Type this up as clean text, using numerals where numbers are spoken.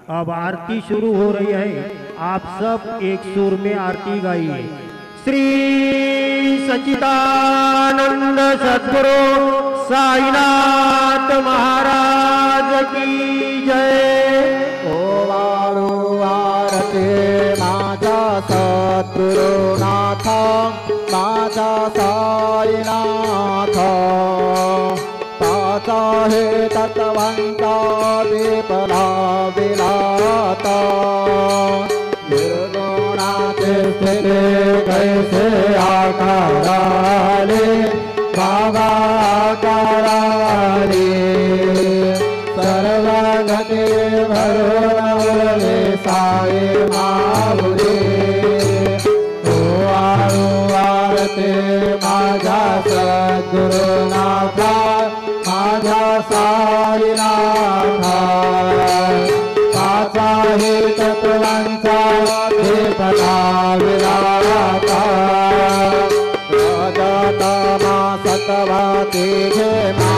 अब आरती शुरू हो रही है। आप सब एक सुर में आरती गाइए। श्री सच्चिदानंद सद्गुरु साईनाथ महाराज की जय। ओवाळू आरती माझा सद्गुरुनाथ माझा साईनाथ ताचा हे तत्वंता दीपला विलाता निर्गुणाचे स्थिती कैसे आकाराले बाबा आकाराले सर्वगते भरोवले साई माऊली ओवाळू आरती माझा सद्गुरुनाथा माझा साईनाथा ताचा हे तत्वांचा दीपला विलाता राजा तमा सतवा तेजे मा